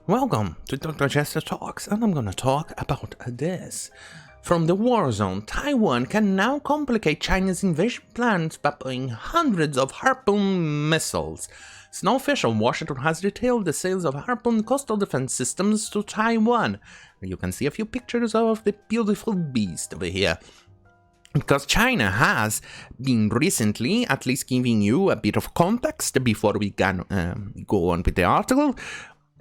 Welcome to Dr. Jester Talks, and I'm gonna talk about this. From the war zone, Taiwan can now complicate China's invasion plans by buying hundreds of Harpoon missiles. It's now official. Washington has detailed the sales of Harpoon coastal defense systems to Taiwan. You can see a few pictures of the beautiful beast over here. Because China has been recently, at least giving you a bit of context before we can go on with the article,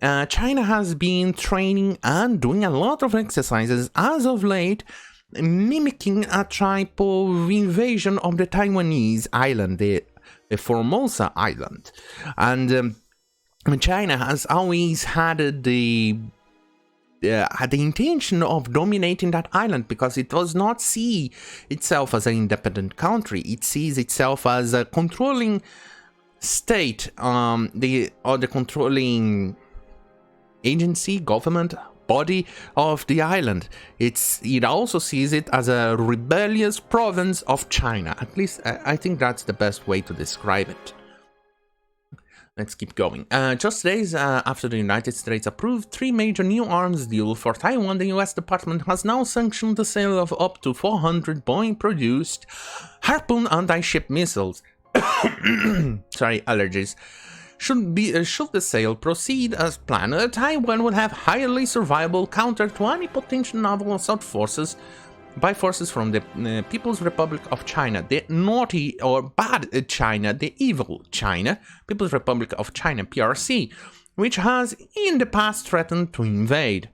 China has been training and doing a lot of exercises as of late, mimicking a type of invasion of the Taiwanese island, the Formosa Island. And China has always had the intention of dominating that island because it does not see itself as an independent country. It sees itself as a controlling state, the controlling agency, government, body of the island. It also sees it as a rebellious province of China. At least I think that's the best way to describe it. Let's keep going. Just days after the United States approved 3 major new arms deals for Taiwan, the US Department has now sanctioned the sale of up to 400 Boeing-produced Harpoon anti-ship missiles. Sorry, allergies. Should the sale proceed as planned, Taiwan will have highly survivable counter to any potential naval assault forces by forces from the People's Republic of China, the naughty or bad China, the evil China, People's Republic of China, PRC, which has in the past threatened to invade.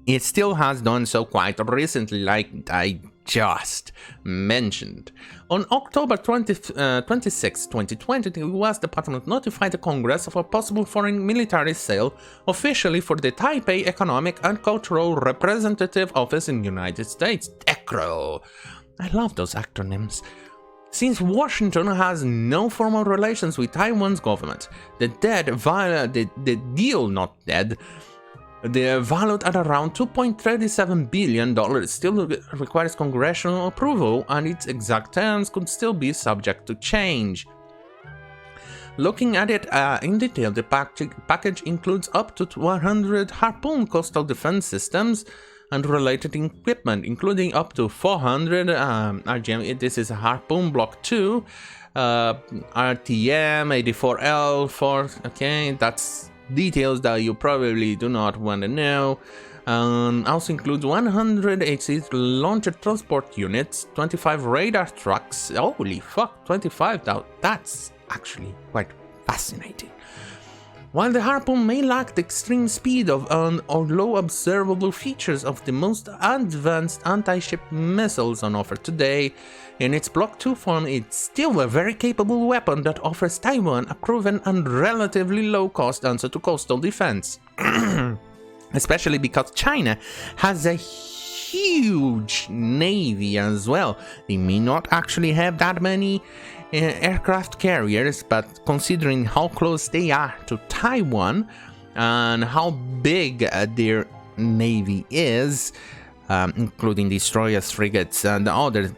It still has done so quite recently, like I just mentioned. On October 26, 2020, the US Department notified the Congress of a possible foreign military sale officially for the Taipei Economic and Cultural Representative Office in the United States, TECRO. I love those acronyms. Since Washington has no formal relations with Taiwan's government, the valued at around $2.37 billion still requires congressional approval, and its exact terms could still be subject to change. Looking at it in detail, the package includes up to 100 Harpoon coastal defense systems and related equipment, including up to 400 RGM. This is a Harpoon Block 2, RTM 84L4. Okay, that's details that you probably do not want to know. Also includes 100 HC launcher transport units, 25 radar trucks. Holy fuck, 25 now. That's actually quite fascinating. While the Harpoon may lack the extreme speed of or low observable features of the most advanced anti-ship missiles on offer today, in its Block 2 form, it's still a very capable weapon that offers Taiwan a proven and relatively low-cost answer to coastal defense. Especially because China has a huge navy as well. They may not actually have that many aircraft carriers, but considering how close they are to Taiwan and how big their navy is, including destroyers, frigates, and other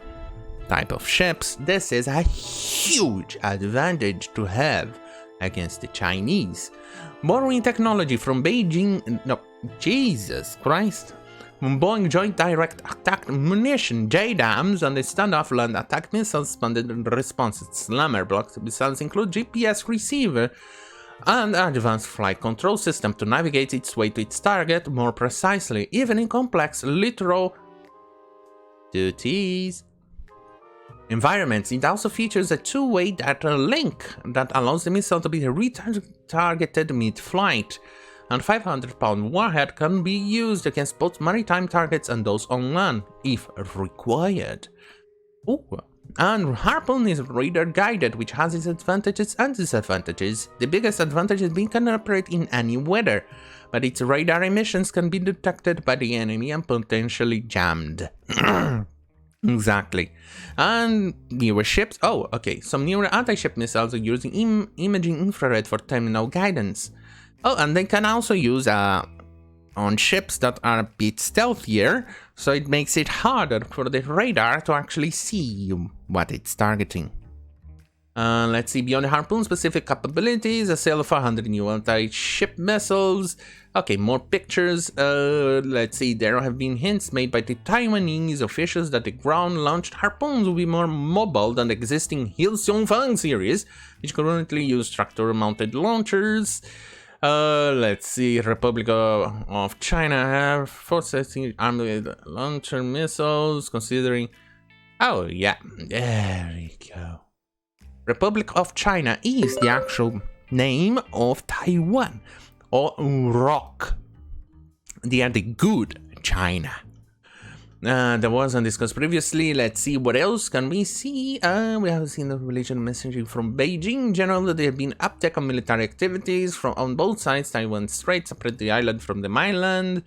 type of ships, this is a huge advantage to have against the Chinese. Borrowing technology from Beijing, no, Jesus Christ, Boeing Joint Direct Attack Munition JDAMs and the Standoff Land Attack Missiles Expanded Response Slammer Blocks missiles include GPS receiver and advanced flight control system to navigate its way to its target more precisely, even in complex littoral duties environments. It also features a two-way data link that allows the missile to be retargeted mid-flight, and 500-pound warhead can be used against both maritime targets and those on land, if required. Ooh. And Harpoon is radar guided, which has its advantages and disadvantages. The biggest advantage is being can operate in any weather, but its radar emissions can be detected by the enemy and potentially jammed. Exactly. And newer ships. Oh, okay. Some newer anti-ship missiles are using imaging infrared for terminal guidance. Oh, and they can also use on ships that are a bit stealthier, so it makes it harder for the radar to actually see what it's targeting. Let's see, beyond the Harpoon specific capabilities, a sale of 400 new anti-ship missiles. Okay, more pictures. Let's see, there have been hints made by the Taiwanese officials that the ground-launched Harpoons will be more mobile than the existing Hillsong series, which currently use tractor-mounted launchers. Let's see, Republic of China have forces armed with launcher missiles, considering... Oh, yeah, there we go. Republic of China is the actual name of Taiwan, or ROC. They are the good China. There wasn't discussed previously. Let's see, what else can we see? We have seen the relation messaging from Beijing. In general, there have been uptick on military activities on both sides. Taiwan Strait separate the island from the mainland,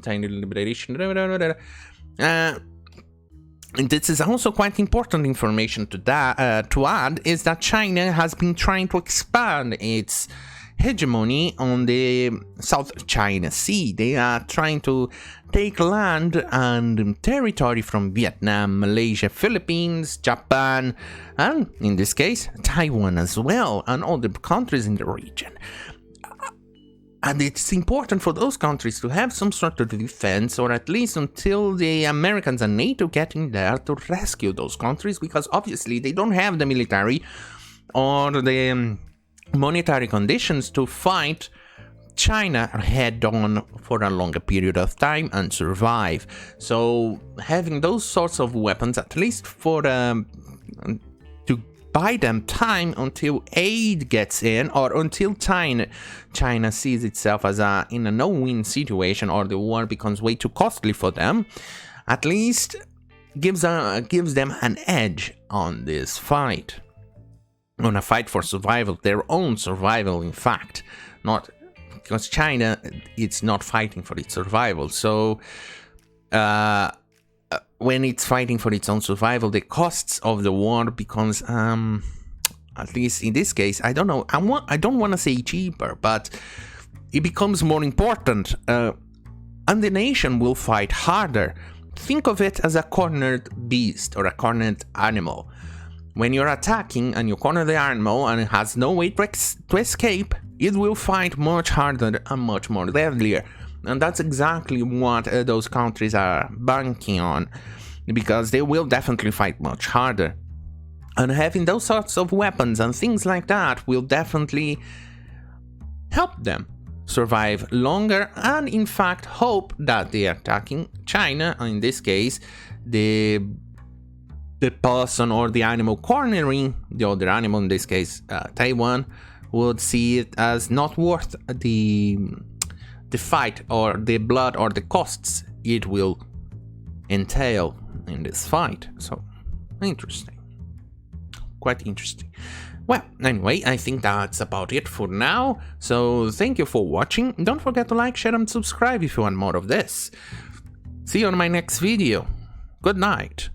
tiny liberation. And this is also quite important information to add, is that China has been trying to expand its hegemony on the South China Sea. They are trying to take land and territory from Vietnam, Malaysia, Philippines, Japan, and in this case, Taiwan as well, and all the countries in the region. And it's important for those countries to have some sort of defense, or at least until the Americans and NATO get in there to rescue those countries, because obviously they don't have the military or the monetary conditions to fight China head-on for a longer period of time and survive. So having those sorts of weapons, at least for to buy them time until aid gets in, or until China sees itself as in a no-win situation, or the war becomes way too costly for them, at least gives them an edge on this fight. On a fight for survival, their own survival, in fact. Not because China, it's not fighting for its survival. So when it's fighting for its own survival, the costs of the war becomes, at least in this case, I don't know, I don't want to say cheaper, but it becomes more important, and the nation will fight harder. Think of it as a cornered beast or a cornered animal. When you're attacking and you corner the animal and it has no way to escape, it will fight much harder and much more deadlier. And that's exactly what those countries are banking on, because they will definitely fight much harder. And having those sorts of weapons and things like that will definitely help them survive longer, and in fact hope that the attacking China, in this case the person or the animal cornering the other animal, in this case Taiwan, would see it as not worth the fight or the blood or the costs it will entail in this fight. So interesting, quite interesting. Well, anyway, I think that's about it for now. So thank you for watching. Don't forget to like, share and subscribe if you want more of this. See you on my next video. Good night.